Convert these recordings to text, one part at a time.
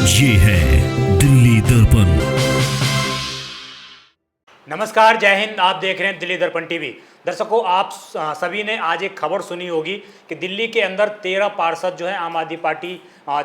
ये है दिल्ली दर्पण। नमस्कार, जय हिंद। आप देख रहे हैं दिल्ली दर्पण टीवी। दर्शकों, आप सभी ने आज एक खबर सुनी होगी कि दिल्ली के अंदर 13 पार्षद जो है आम आदमी पार्टी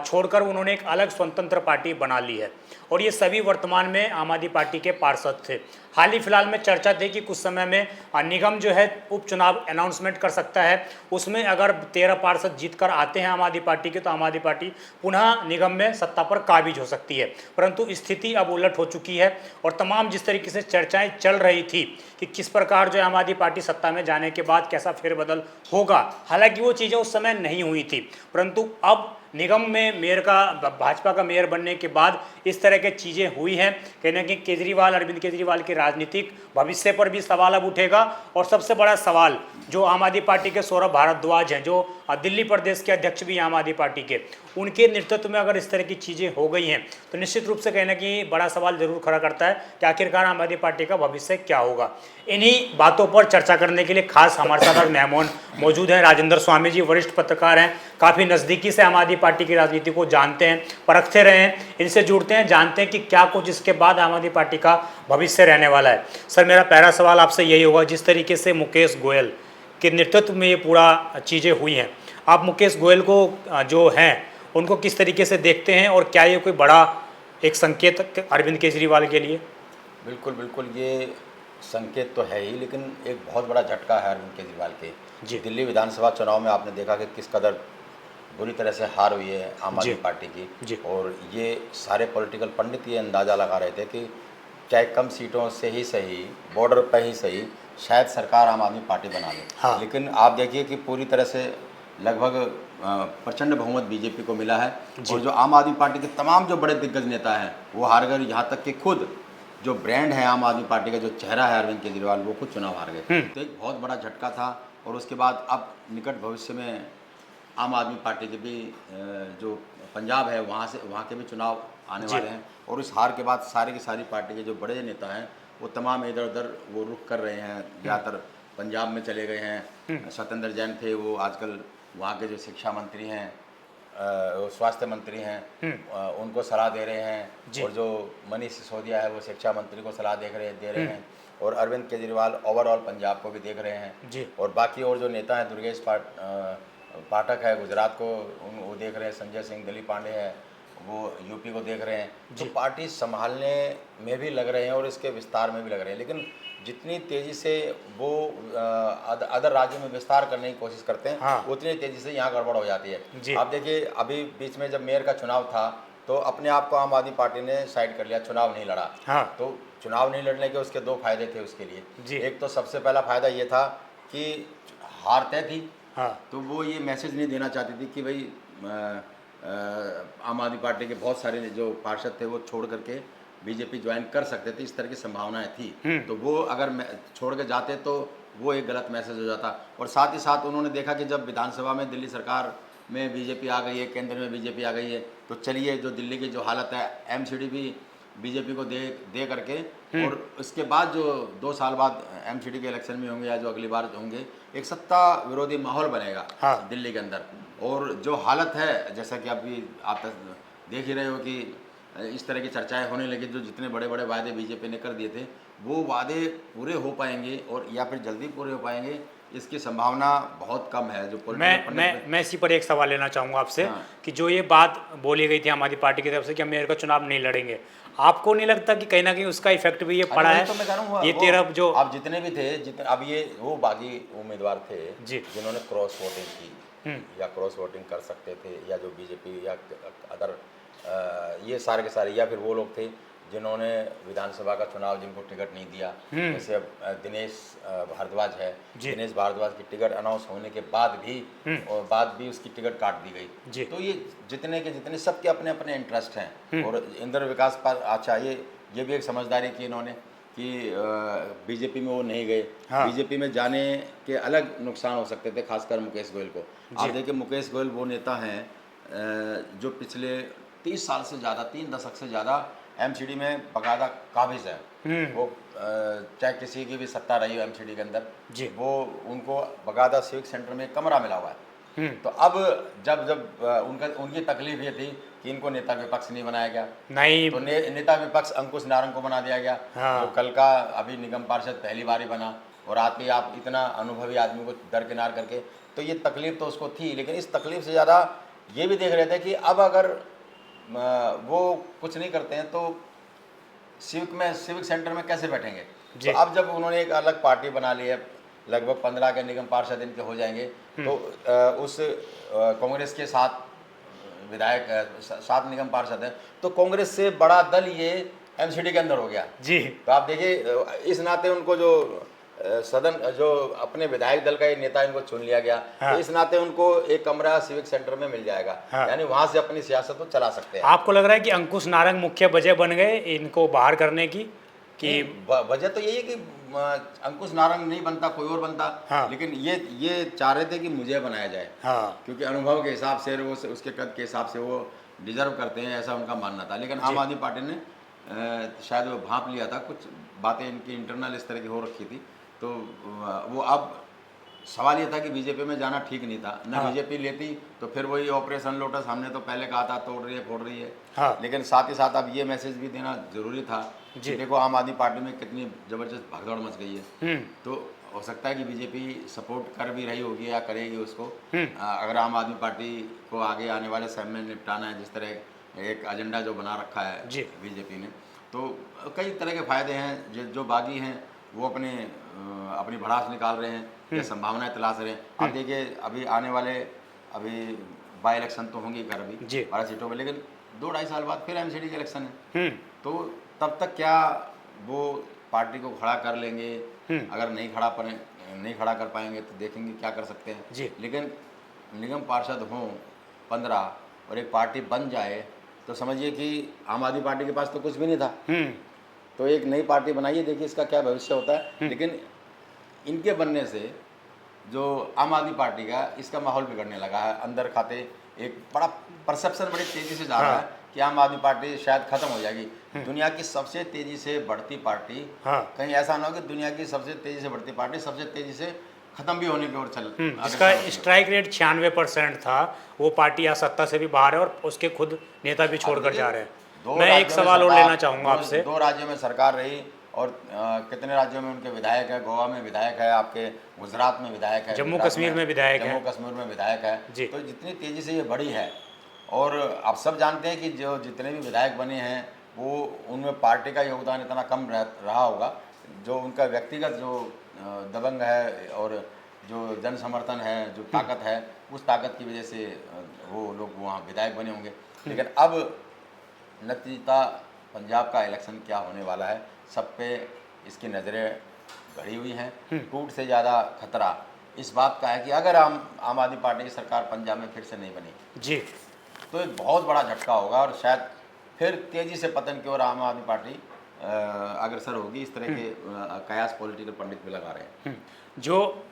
छोड़कर उन्होंने एक अलग स्वतंत्र पार्टी बना ली है और ये सभी वर्तमान में आम आदमी पार्टी के पार्षद थे। हाल ही फिलहाल में चर्चा थी कि कुछ समय में निगम जो है उपचुनाव अनाउंसमेंट कर सकता है। उसमें अगर 13 पार्षद जीतकर आते हैं आम आदमी पार्टी के, तो आम आदमी पार्टी पुनः निगम में सत्ता पर काबिज हो सकती है। परंतु स्थिति अब उलट हो चुकी है और तमाम जिस तरीके से चर्चाएं चल रही थी कि किस प्रकार जो है आम आदमी पार्टी सत्ता में जाने के बाद कैसा फेरबदल होगा, हालांकि वो चीज़ें उस समय नहीं हुई थी। परंतु अब निगम में मेयर का, भाजपा का मेयर बनने के बाद इस तरह की चीज़ें हुई हैं। कहीं ना कहीं केजरीवाल, अरविंद केजरीवाल के राजनीतिक भविष्य पर भी सवाल अब उठेगा। और सबसे बड़ा सवाल जो आम आदमी पार्टी के सौरभ भारद्वाज हैं, जो दिल्ली प्रदेश के अध्यक्ष भी आम आदमी पार्टी के, उनके नेतृत्व में अगर इस तरह की चीज़ें हो गई हैं तो निश्चित रूप से कहीं ना कहीं बड़ा सवाल जरूर खड़ा करता है कि आखिरकार आम आदमी पार्टी का भविष्य क्या होगा। इन्हीं बातों पर चर्चा करने के लिए खास हमारे साथ आज मेहमान मौजूद हैं। राजेंद्र स्वामी जी वरिष्ठ पत्रकार हैं, काफ़ी नज़दीकी से आम आदमी पार्टी की राजनीति को जानते हैं, परखते रहे हैं, इनसे जुड़ते हैं, जानते हैं कि क्या कुछ इसके बाद आम आदमी पार्टी का भविष्य रहने वाला है। सर, मेरा पहला सवाल आपसे यही होगा, जिस तरीके से मुकेश गोयल के नेतृत्व में ये पूरा चीज़ें हुई हैं, आप मुकेश गोयल को जो हैं उनको किस तरीके से देखते हैं और क्या ये कोई बड़ा एक संकेत अरविंद केजरीवाल के लिए? बिल्कुल बिल्कुल, ये संकेत तो है ही, लेकिन एक बहुत बड़ा झटका है अरविंद केजरीवाल के। जी। दिल्ली विधानसभा चुनाव में आपने देखा कि किस कदर बुरी तरह से हार हुई है आम आदमी पार्टी जी। की। और ये सारे पॉलिटिकल पंडित ये अंदाज़ा लगा रहे थे कि चाहे कम सीटों से ही सही, बॉर्डर पर ही सही, शायद सरकार आम आदमी पार्टी बना ले। हाँ। लेकिन आप देखिए कि पूरी तरह से लगभग प्रचंड बहुमत बीजेपी को मिला है। और जो आम आदमी पार्टी के तमाम जो बड़े दिग्गज नेता हैं वो हार गए। यहाँ तक कि खुद जो ब्रांड है आम आदमी पार्टी का, जो चेहरा है अरविंद केजरीवाल, वो खुद चुनाव हार गए। तो एक बहुत बड़ा झटका था। और उसके बाद अब निकट भविष्य में आम आदमी पार्टी के भी जो पंजाब है वहाँ के भी चुनाव आने वाले हैं। और इस हार के बाद सारी की सारी पार्टी के जो बड़े नेता हैं वो तमाम इधर उधर वो रुख कर रहे हैं, ज़्यादातर पंजाब में चले गए हैं। सत्येंद्र जैन थे, वो आजकल वहाँ के जो शिक्षा मंत्री हैं, स्वास्थ्य मंत्री हैं, उनको सलाह दे रहे हैं। और जो मनीष सिसोदिया है वो शिक्षा मंत्री को सलाह दे रहे हैं। और अरविंद केजरीवाल ओवरऑल पंजाब को भी देख रहे हैं। और बाकी और जो नेता हैं, दुर्गेश पाठक है गुजरात को, वो देख रहे हैं। संजय सिंह दिलीप पांडे है, वो यूपी को देख रहे हैं। तो पार्टी संभालने में भी लग रहे हैं और इसके विस्तार में भी लग रहे हैं। लेकिन जितनी तेज़ी से वो अदर राज्यों में विस्तार करने की कोशिश करते हैं, उतनी तेज़ी से यहाँ गड़बड़ हो जाती है। आप देखिए, अभी बीच में जब मेयर का चुनाव था तो अपने आप को आम आदमी पार्टी ने साइड कर लिया, चुनाव नहीं लड़ा। तो चुनाव नहीं लड़ने के उसके दो फायदे थे उसके लिए। एक तो सबसे पहला फायदा ये था कि हार तय थी। तो वो ये मैसेज नहीं देना चाहती थी कि भाई आम आदमी पार्टी के बहुत सारे जो पार्षद थे वो छोड़ करके बीजेपी ज्वाइन कर सकते थे, इस तरह की संभावनाएं थी। तो वो अगर छोड़ के जाते तो वो एक गलत मैसेज हो जाता। और साथ ही साथ उन्होंने देखा कि जब विधानसभा में दिल्ली सरकार में बीजेपी आ गई है, केंद्र में बीजेपी आ गई है, तो चलिए जो दिल्ली की जो हालत है, एमसीडी भी बीजेपी को दे करके, और उसके बाद जो 2 साल बाद एमसीडी के इलेक्शन में होंगे या जो अगली बार होंगे, एक सत्ता विरोधी माहौल बनेगा दिल्ली के अंदर। और जो हालत है, जैसा कि अभी आप देख ही रहे हो कि इस तरह की चर्चाएं होने लगी, जो जितने बड़े बड़े वादे बीजेपी ने कर दिए थे वो वादे पूरे हो पाएंगे और या फिर जल्दी पूरे हो पाएंगे, इसकी संभावना बहुत कम है। जो मैं इसी पर एक सवाल लेना चाहूँगा आपसे कि जो ये बात बोली गई थी आम आदमी पार्टी की तरफ से कि हम मेयर का चुनाव नहीं लड़ेंगे, आपको नहीं लगता कि कहीं ना कहीं उसका इफेक्ट भी ये पड़ा है? तो मैं कह रहा हूँ, ये 13 जो अब जितने भी थे, अब ये वो बागी उम्मीदवार थे जिन्होंने क्रॉस वोटिंग की या क्रॉस वोटिंग कर सकते थे, या जो बीजेपी या अदर ये सारे के सारे, या फिर वो लोग थे जिन्होंने विधानसभा का चुनाव, जिनको टिकट नहीं दिया। जैसे अब दिनेश भारद्वाज है, दिनेश भारद्वाज की टिकट अनाउंस होने के बाद भी उसकी टिकट काट दी गई। तो ये जितने के जितने सबके अपने अपने इंटरेस्ट हैं। और इंद्र विकास पर अच्छा, ये भी एक समझदारी की इन्होंने कि बीजेपी में वो नहीं गए। बीजेपी में जाने के अलग नुकसान हो सकते थे, खासकर मुकेश गोयल को। आप देखिए, मुकेश गोयल वो नेता हैं जो पिछले 30 साल से ज़्यादा, 3 दशक से ज़्यादा एमसीडी में बकायदा काबिज है। वो चाहे किसी की भी सत्ता रही हो एमसीडी के अंदर, वो उनको बकायदा सिविक सेंटर में कमरा मिला हुआ है। तो अब जब जब उनकी तकलीफ ये थी कि इनको नेता विपक्ष नहीं बनाया गया, नहीं तो नेता विपक्ष अंकुश नारंग को बना दिया गया। हाँ। जो कल का अभी निगम पार्षद पहली बार ही बना, और आते ही आप इतना अनुभवी आदमी को दरकिनार करके, तो ये तकलीफ तो उसको थी, लेकिन इस तकलीफ से ज़्यादा ये भी देख रहे थे कि अब अगर वो कुछ नहीं करते हैं तो सिविक सेंटर में कैसे बैठेंगे। तो अब जब उन्होंने एक अलग पार्टी बना ली है, लगभग 15 के निगम पार्षद इनके हो जाएंगे, तो उस कांग्रेस के 7 विधायक 7 निगम पार्षद हैं, तो कांग्रेस से बड़ा दल ये एमसीडी के अंदर हो गया जी। तो आप देखिए, इस नाते उनको जो सदन जो अपने विधायक दल का ये नेता इनको चुन लिया गया, हाँ। तो इस नाते उनको एक कमरा सिविक सेंटर में मिल जाएगा। हाँ। यानी वहां से अपनी सियासत को चला सकते हैं। आपको लग रहा है कि अंकुश नारंग मुख्य वजह बन गए इनको बाहर करने की, कि वजह तो यही है कि अंकुश नारंग नहीं बनता, कोई और बनता। हाँ। लेकिन ये चाह रहे थे कि मुझे बनाया जाए, हाँ क्योंकि अनुभव के हिसाब से वो उसके कद के हिसाब से वो डिजर्व करते हैं, ऐसा उनका मानना था। लेकिन आम आदमी पार्टी ने शायद वो भांप लिया था, कुछ बातें इनकी इंटरनल इस तरह की हो रखी थी, तो वो अब सवाल ये था कि बीजेपी में जाना ठीक नहीं था ना। बीजेपी लेती तो फिर वही ऑपरेशन लोटस, हमने तो पहले कहा था तोड़ रही है फोड़ रही है। हाँ। लेकिन साथ ही साथ अब ये मैसेज भी देना जरूरी था कि देखो आम आदमी पार्टी में कितनी जबरदस्त भगदड़ मच गई है। तो हो सकता है कि बीजेपी सपोर्ट कर भी रही होगी या करेगी उसको, अगर आम आदमी पार्टी को आगे आने वाले समय में निपटाना है, जिस तरह एक एजेंडा जो बना रखा है बीजेपी ने, तो कई तरह के फायदे हैं। जो बागी हैं वो अपनी भड़ास निकाल रहे हैं या संभावनाएं तलाश रहे हैं। आप देखिए, अभी आने वाले बाई इलेक्शन तो होंगे कर अभी 12 सीटों में, लेकिन 2-2.5 साल बाद फिर एमसीडी के इलेक्शन है। तो तब तक क्या वो पार्टी को खड़ा कर लेंगे? अगर नहीं खड़ा कर पाएंगे तो देखेंगे क्या कर सकते हैं। लेकिन निगम पार्षद हों 15 और एक पार्टी बन जाए तो समझिए कि आम आदमी पार्टी के पास तो कुछ भी नहीं था, तो एक नई पार्टी बनाइए, देखिए इसका क्या भविष्य होता है। लेकिन इनके बनने से जो आम आदमी पार्टी का इसका माहौल बिगड़ने लगा है। अंदर खाते एक बड़ा परसेप्शन बड़ी तेजी से जा रहा है कि आम आदमी पार्टी शायद खत्म हो जाएगी। दुनिया की सबसे तेजी से बढ़ती पार्टी, कहीं ऐसा ना हो कि दुनिया की सबसे तेजी से बढ़ती पार्टी सबसे तेजी से खत्म भी होने की ओर चल, जिसका स्ट्राइक रेट 96% था, वो पार्टी या सत्ता से भी बाहर है और उसके खुद नेता भी छोड़कर जा रहे हैं। मैं एक सवाल और लेना चाहूँगा आपसे। 2 राज्यों में सरकार रही और कितने राज्यों में उनके विधायक है। गोवा में विधायक है, आपके गुजरात में विधायक है, जम्मू कश्मीर में विधायक है, जम्मू कश्मीर में विधायक है। तो जितनी तेज़ी से ये बढ़ी है, और आप सब जानते हैं कि जो जितने भी विधायक बने हैं वो उनमें पार्टी का योगदान इतना कम रहा होगा, जो उनका व्यक्तिगत जो दबंग है और जो जन समर्थन है, जो ताकत है, उस ताकत की वजह से वो लोग वहाँ विधायक बने होंगे। लेकिन अब नतीजा पंजाब का इलेक्शन क्या होने वाला है, सब पे इसकी नज़रें गड़ी हुई हैं। टूट से ज़्यादा खतरा इस बात का है कि अगर आम आदमी पार्टी की सरकार पंजाब में फिर से नहीं बनी तो एक बहुत बड़ा झटका होगा, और शायद फिर तेज़ी से पतन की ओर आम आदमी पार्टी अग्रसर होगी। इस तरह के कयास पॉलिटिकल पंडित भी लगा रहे हैं। जो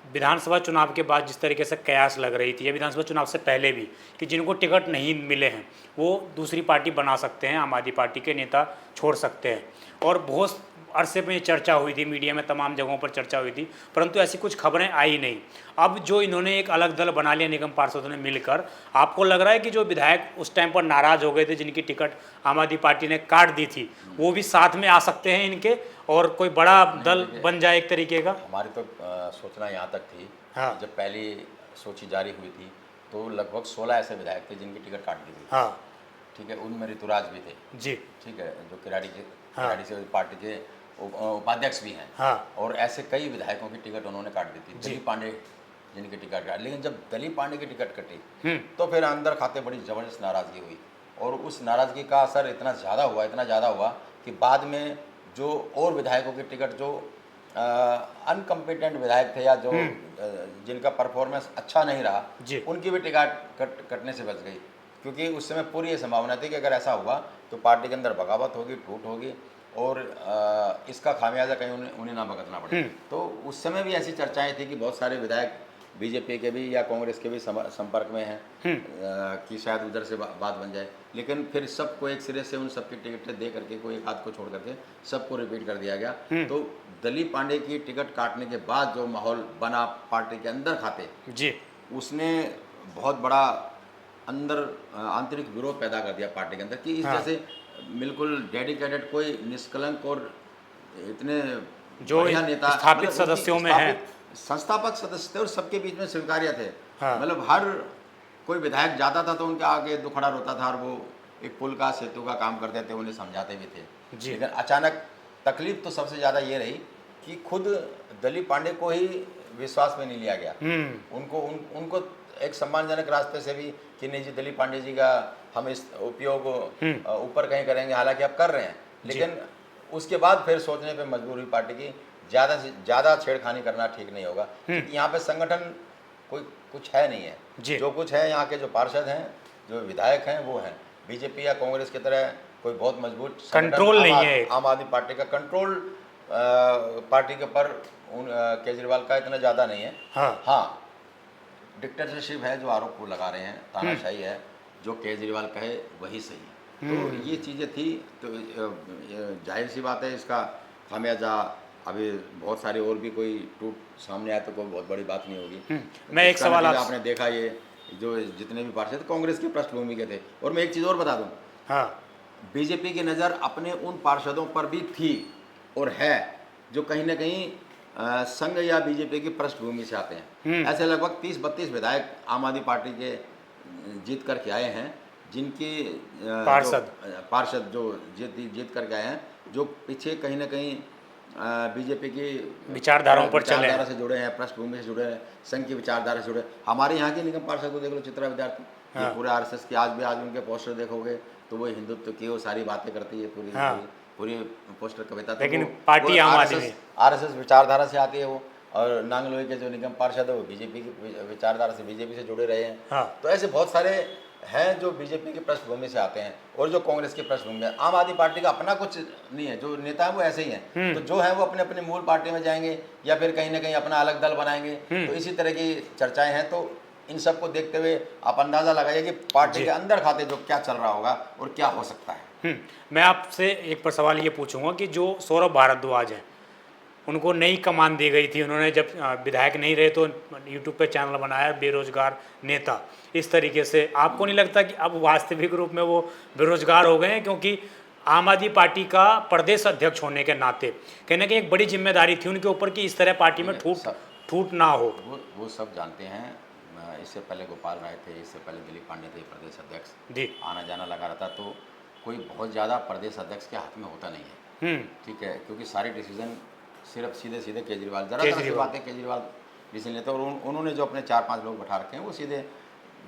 विधानसभा चुनाव के बाद जिस तरीके से कयास लग रही थी, या विधानसभा चुनाव से पहले भी, कि जिनको टिकट नहीं मिले हैं वो दूसरी पार्टी बना सकते हैं, आम आदमी पार्टी के नेता छोड़ सकते हैं, और बहुत अरसे में चर्चा हुई थी, मीडिया में तमाम जगहों पर चर्चा हुई थी, परंतु ऐसी कुछ खबरें आई नहीं। अब जो इन्होंने एक अलग दल बना लिया निगम पार्षदों ने मिलकर, आपको लग रहा है कि जो विधायक उस टाइम पर नाराज़ हो गए थे, जिनकी टिकट आम आदमी पार्टी ने काट दी थी, वो भी साथ में आ सकते हैं इनके, और कोई बड़ा दल बन जाए एक तरीके का? हमारी तो सोचना यहाँ तक थी। जब पहली सूची जारी हुई थी तो लगभग 16 ऐसे विधायक थे जिनकी टिकट काट दी थी। ठीक है, उनमें ऋतुराज भी थे। ठीक है, जो किराड़ी से पार्टी के उपाध्यक्ष भी हैं। और ऐसे कई विधायकों की टिकट उन्होंने काट दी थी। दिलीप पांडे जिनकी टिकट काट, लेकिन जब दिलीप पांडे की टिकट कटी तो फिर अंदर खाते बड़ी ज़बरदस्त नाराज़गी हुई, और उस नाराज़गी का असर इतना ज़्यादा हुआ कि बाद में जो और विधायकों की टिकट जो अनकम्पिटेंट विधायक थे या जो जिनका परफॉर्मेंस अच्छा नहीं रहा, उनकी भी टिकट कटने से बच गई, क्योंकि उस समय पूरी ये संभावना थी कि अगर ऐसा हुआ तो पार्टी के अंदर बगावत होगी, टूट होगी, और इसका खामियाजा कहीं उन्हें ना भुगतना पड़े। तो उस समय भी ऐसी चर्चाएं थी कि बहुत सारे विधायक बीजेपी के भी या कांग्रेस के भी संपर्क में हैं कि शायद उधर से बात बन जाए, लेकिन फिर सबको एक सिरे से उन सबकी टिकटें दे करके, कोई एक आध को छोड़ करके सबको रिपीट कर दिया गया। तो दिलीप पांडे की टिकट काटने के बाद जो माहौल बना पार्टी के अंदर खाते, उसने बहुत बड़ा अंदर आंतरिक विरोध पैदा कर दिया पार्टी के अंदर कि इस हाँ। जैसे बिल्कुल डेडिकेटेड कोई निष्कलंक और इतने जो बढ़िया नेता स्थापित मतलब उनकी सदस्यों में हैं। संस्थापक सदस्य थे और सबके बीच में स्वीकार्य थे। हाँ। मतलब हर कोई विधायक जाता था तो उनके आगे दुखड़ा रोता था और वो एक पुल का सेतु का काम करते थे, उन्हें समझाते भी थे। जी। लेकिन अचानक तकलीफ तो सबसे ज़्यादा ये रही कि खुद दिलीप पांडे को ही विश्वास में नहीं लिया गया। उनको एक सम्मानजनक रास्ते से भी कि नहीं जी दिलीप पांडे जी का हम इस उपयोग ऊपर कहीं करेंगे, हालांकि आप कर रहे हैं, लेकिन उसके बाद फिर सोचने पे मजबूर हुई पार्टी की ज़्यादा से ज़्यादा छेड़खानी करना ठीक नहीं होगा, क्योंकि यहाँ पे संगठन कोई कुछ है नहीं है। जो कुछ है यहाँ के जो पार्षद हैं, जो विधायक हैं, वो हैं। बीजेपी या कांग्रेस की तरह कोई बहुत मजबूत कंट्रोल नहीं है। आम आदमी पार्टी का कंट्रोल पार्टी के ऊपर केजरीवाल का इतना ज़्यादा नहीं है। हाँ, डिक्टेटरशिप है जो आरोप को लगा रहे हैं, तानाशाही है, जो केजरीवाल कहे वही सही है। तो ये चीज़ें थी, तो जाहिर सी बात है इसका खामियाजा अभी बहुत सारे और भी कोई टूट सामने आया तो कोई बहुत बड़ी बात नहीं होगी। मैं एक सवाल आपने देखा, ये जो जितने भी पार्षद कांग्रेस की पृष्ठभूमि के थे। और मैं एक चीज़ और बता दूं, बीजेपी की नज़र अपने उन पार्षदों पर भी थी और है जो कहीं ना कहीं संघ या बीजेपी की पृष्ठभूमि से आते हैं। ऐसे लगभग 30-32 विधायक आम आदमी पार्टी के जीत करके आए हैं, जिनके पार्षद जो जीत करके आए हैं, जो पीछे कहीं ना कहीं बीजेपी की विचारधाराओं पर चले से जुड़े हैं, पृष्ठभूमि से जुड़े हैं, संघ की विचारधारा से जुड़े। हमारे यहाँ के निगम पार्षद को देख लो, चित्रा विद्यार्थी, ये पूरे आरएसएस की, आज उनके पोस्टर देखोगे तो वो हिंदुत्व की वो सारी बातें करती है, पूरी पोस्टर कविता। लेकिन पार्टी आरएसएस विचारधारा से आती है वो, और नांगलोई के जो निगम पार्षद है वो बीजेपी की विचारधारा से, बीजेपी से जुड़े रहे हैं। तो ऐसे बहुत सारे हैं जो बीजेपी की पृष्ठभूमि से आते हैं और जो कांग्रेस की पृष्ठभूमि है। आम आदमी पार्टी का अपना कुछ नहीं है, जो नेता है वो ऐसे ही हैं। तो जो है वो अपने अपने मूल पार्टी में जाएंगे या फिर कहीं ना कहीं अपना अलग दल बनाएंगे। तो इसी तरह की चर्चाएं हैं। तो इन सब को देखते हुए आप अंदाजा लगाइए कि पार्टी के अंदर खाते जो क्या चल रहा होगा और क्या हो सकता है। मैं आपसे एक पर सवाल ये पूछूंगा कि जो सौरभ भारद्वाज हैं, उनको नई कमान दी गई थी, उन्होंने जब विधायक नहीं रहे तो यूट्यूब पे चैनल बनाया, बेरोजगार नेता, इस तरीके से आपको नहीं लगता कि अब वास्तविक रूप में वो बेरोजगार हो गए हैं? क्योंकि आम आदमी पार्टी का प्रदेश अध्यक्ष होने के नाते कहीं ना कहीं एक बड़ी जिम्मेदारी थी उनके ऊपर कि इस तरह पार्टी में ठूट ना हो। वो सब जानते हैं। इससे पहले गोपाल राय थे, इससे पहले दिलीप पांडे थे प्रदेश अध्यक्ष, आना जाना लगा रहता। तो कोई बहुत ज़्यादा प्रदेश अध्यक्ष के हाथ में होता नहीं है, ठीक है, क्योंकि सारे डिसीजन सिर्फ सीधे सीधे केजरीवाल बातें केजरीवाल डिसीजन लेते हैं, और उन्होंने जो अपने 4-5 लोग बैठा रखे हैं वो सीधे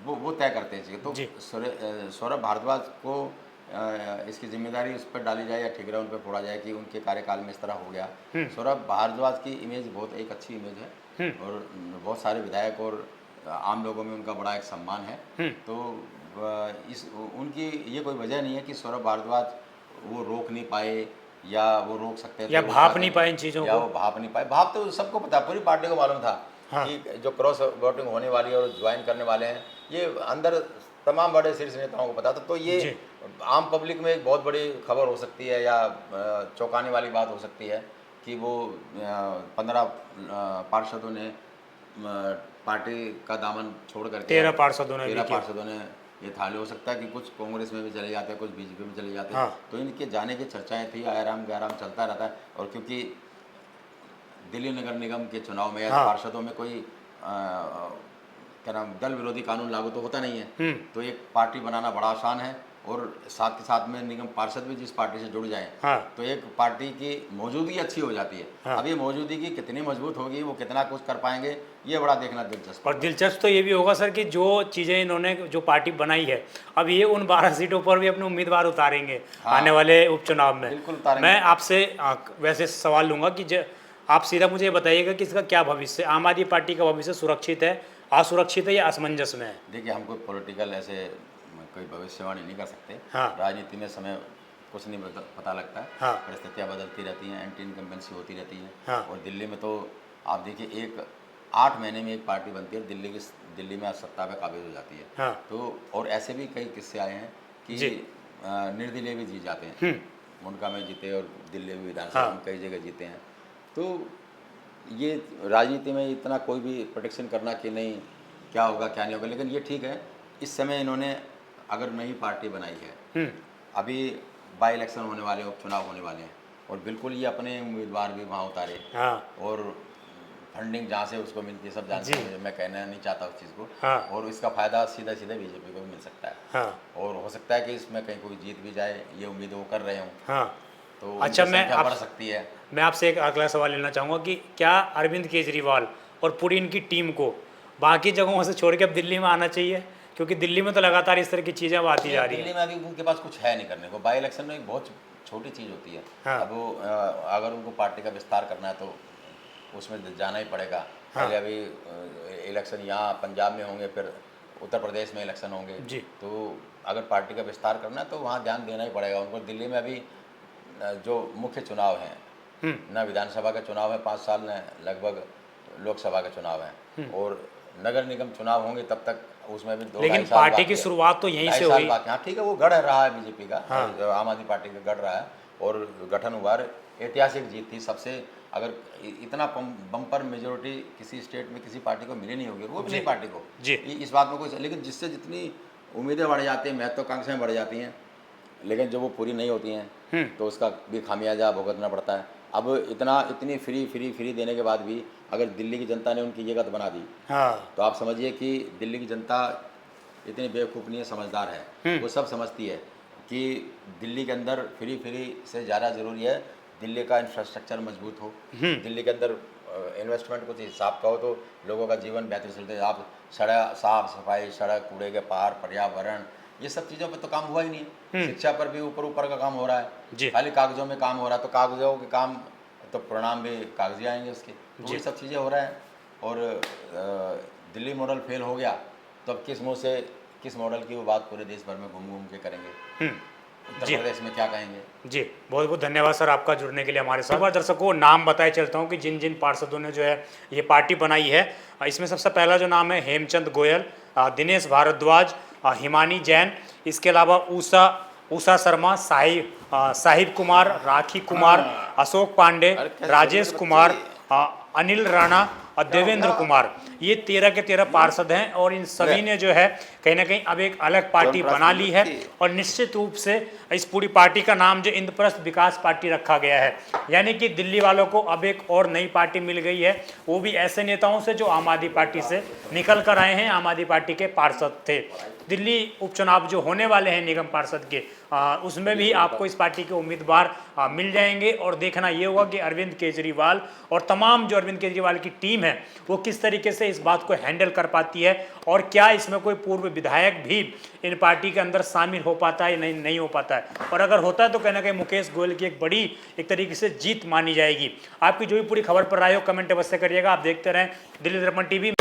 वो तय करते हैं। तो सौरभ भारद्वाज को इसकी जिम्मेदारी उस पर डाली जाए या ठिकरा उन पर फोड़ा जाए कि उनके कार्यकाल में इस तरह हो गया। सौरभ भारद्वाज की इमेज बहुत एक अच्छी इमेज है और बहुत सारे विधायक और आम लोगों में उनका बड़ा एक सम्मान है। तो उनकी ये कोई वजह नहीं है कि सौरभ भारद्वाज वो रोक नहीं पाए या वो रोक सकते थे या भाप नहीं पाए इन चीज़ों को, वो भाप नहीं पाए। भाप तो सबको पता, पूरी पार्टी को मालूम था कि जो क्रॉस वोटिंग होने वाली है और ज्वाइन करने वाले हैं, ये अंदर तमाम बड़े शीर्ष नेताओं को पता था। तो ये आम पब्लिक में एक बहुत बड़ी खबर हो सकती है या चौंकाने वाली बात हो सकती है कि वो 15 पार्षदों ने पार्टी का दामन छोड़ करके 13 पार्षदों ने ये थाली। हो सकता है कि कुछ कांग्रेस में भी चले जाते हैं, कुछ बीजेपी में चले जाते हैं। तो इनके जाने की चर्चाएं थी, आराम गैराम चलता रहता है। और क्योंकि दिल्ली नगर निगम के चुनाव में पार्षदों में कोई क्या नाम दल विरोधी कानून लागू तो होता नहीं है। तो एक पार्टी बनाना बड़ा आसान है और साथ के साथ में निगम पार्षद भी जिस पार्टी से जुड़ जाएं तो एक पार्टी की मौजूदगी अच्छी हो जाती है। अब ये मौजूदगी कितनी मजबूत होगी, वो कितना कुछ कर पाएंगे, ये बड़ा देखना दिलचस्प। और दिलचस्प तो ये भी होगा सर कि जो चीज़ें इन्होंने जो पार्टी बनाई है, अब ये उन 12 सीटों पर भी अपने उम्मीदवार उतारेंगे आने वाले उपचुनाव में। बिल्कुल उतारेंगे। मैं आपसे वैसे सवाल लूँगा कि आप सीधा मुझे ये बताइएगा कि इसका क्या भविष्य, आम आदमी पार्टी का भविष्य सुरक्षित है, असुरक्षित है या असमंजस में है? देखिए, हम कोई पॉलिटिकल ऐसे कोई भविष्यवाणी नहीं कर सकते। राजनीति में समय कुछ नहीं पता लगता है। परिस्थितियाँ बदलती रहती हैं, एंटी इनकम्बेंसी होती रहती है। और दिल्ली में तो आप देखिए 8 महीने में एक पार्टी बनती है, दिल्ली में सत्ता पे काबिज हो जाती है। तो और ऐसे भी कई किस्से आए हैं कि निर्दलीय भी जीत जाते हैं। मुंडका में जीते और दिल्ली में विधानसभा में कई जगह जीते हैं। तो ये राजनीति में इतना कोई भी प्रोटेक्शन करना कि नहीं क्या होगा क्या नहीं होगा, लेकिन ये ठीक है। इस समय इन्होंने अगर नई पार्टी बनाई है, अभी बाई इलेक्शन होने वाले, उपचुनाव होने वाले हैं, और बिल्कुल ये अपने उम्मीदवार भी वहाँ उतारे, और फंडिंग जहाँ से उसको मिलती है सब जानते हैं, मैं कहना नहीं चाहता उस चीज़ को, और इसका फ़ायदा सीधा सीधा बीजेपी को भी मिल सकता है, और हो सकता है कि इसमें कहीं कोई जीत भी जाए, ये उम्मीद वो कर रहे हों, तो अच्छा, मैं बढ़ सकती है। मैं आपसे एक अगला सवाल लेना चाहूँगा कि क्या अरविंद केजरीवाल और पूरी इनकी टीम को बाकी जगहों से छोड़ के अब दिल्ली में आना चाहिए, क्योंकि दिल्ली में तो लगातार इस तरह की चीज़ें अब आती जा रही हैं। दिल्ली में अभी उनके पास कुछ है नहीं करने को, बाई इलेक्शन में एक बहुत छोटी चीज़ होती है। अब वो अगर उनको पार्टी का विस्तार करना है तो उसमें जाना ही पड़ेगा। पहले अभी इलेक्शन यहाँ पंजाब में होंगे, फिर उत्तर प्रदेश में इलेक्शन होंगे जी। तो अगर पार्टी का विस्तार करना है तो वहाँ ध्यान देना ही पड़ेगा उनको। दिल्ली में अभी जो मुख्य चुनाव हैं, न विधानसभा का चुनाव है 5 साल, न लगभग लोकसभा का चुनाव है, और नगर निगम चुनाव होंगे तब तक उसमें भी 2-2.5 लेकिन साल पार्टी की बाकी है। शुरुआत तो यहीं से 2.5 साल हुई। बाकी। हाँ ठीक है, वो गढ़ रहा है बीजेपी का, आम आदमी पार्टी का गढ़ रहा है, और गठन हुआ, ऐतिहासिक जीत थी सबसे। अगर इतना बम्पर मेजोरिटी किसी स्टेट में किसी पार्टी को मिली नहीं होगी, वो भी नहीं पार्टी को जी। इस बात में कोई, लेकिन जिससे जितनी उम्मीदें बढ़ जाती हैं, महत्वाकांक्षाएं बढ़ जाती हैं, लेकिन जब वो पूरी नहीं होती हैं तो उसका भी खामियाजा भुगतना पड़ता है। अब इतनी फ्री देने के बाद भी अगर दिल्ली की जनता ने उनकी जगह बना दी, तो आप समझिए कि दिल्ली की जनता इतनी बेवकूफ़ नहीं है, समझदार है। वो सब समझती है कि दिल्ली के अंदर फ्री से ज़्यादा ज़रूरी है दिल्ली का इंफ्रास्ट्रक्चर मजबूत हो, दिल्ली के अंदर इन्वेस्टमेंट कुछ हिसाब का हो तो लोगों का जीवन बेहतर चलते। आप सड़क साफ सफाई, सड़क, कूड़े के पार, पर्यावरण, ये सब चीज़ों पर तो काम हुआ ही नहीं है। शिक्षा पर भी ऊपर का काम हो रहा है, खाली कागजों में काम हो रहा है, तो कागजों के काम तो परिणाम भी कागजी आएंगे उसके, तो ये सब चीज़ें हो रहा है। और दिल्ली मॉडल फेल हो गया तो अब किस मुँह से किस मॉडल की वो बात पूरे देश भर में घूम के करेंगे, उत्तर प्रदेश में क्या कहेंगे। जी, बहुत बहुत धन्यवाद सर आपका जुड़ने के लिए हमारे साथ। एक बार दर्शकों नाम बताए चलता हूँ कि जिन जिन पार्षदों ने जो है ये पार्टी बनाई है, इसमें सबसे पहला जो नाम है हेमचंद गोयल, दिनेश भारद्वाज, हिमानी जैन, इसके अलावा उषा शर्मा, साहिब कुमार, राखी कुमार, अशोक पांडे, राजेश कुमार, अनिल राणा और देवेंद्र कुमार, ये 13 के 13 पार्षद हैं, और इन सभी ने जो है कहीं ना कहीं अब एक अलग पार्टी बना ली है, और निश्चित रूप से इस पूरी पार्टी का नाम जो इंद्रप्रस्थ विकास पार्टी रखा गया है। यानी कि दिल्ली वालों को अब एक और नई पार्टी मिल गई है, वो भी ऐसे नेताओं से जो आम आदमी पार्टी से निकल कर आए हैं, आम आदमी पार्टी के पार्षद थे। दिल्ली उपचुनाव जो होने वाले हैं निगम पार्षद के, उसमें भी आपको इस पार्टी के उम्मीदवार मिल जाएंगे, और देखना ये होगा कि अरविंद केजरीवाल और तमाम जो अरविंद केजरीवाल की टीम है वो किस तरीके से इस बात को हैंडल कर पाती है, और क्या इसमें कोई पूर्व विधायक भी इन पार्टी के अंदर शामिल हो पाता है, नहीं हो पाता है, और अगर होता है तो कहना कहीं मुकेश गोयल की एक बड़ी एक तरीके से जीत मानी जाएगी। आपकी जो भी पूरी खबर पर राय हो कमेंट अवश्य करिएगा। आप देखते रहें दिल्ली दर्पण टीवी।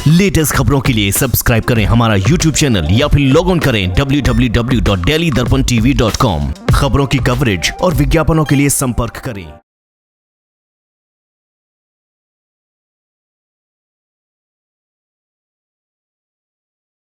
लेटेस्ट खबरों के लिए सब्सक्राइब करें हमारा YouTube चैनल या फिर लॉग ऑन करें www.delhidarpantv.com। खबरों की कवरेज और विज्ञापनों के लिए संपर्क करें।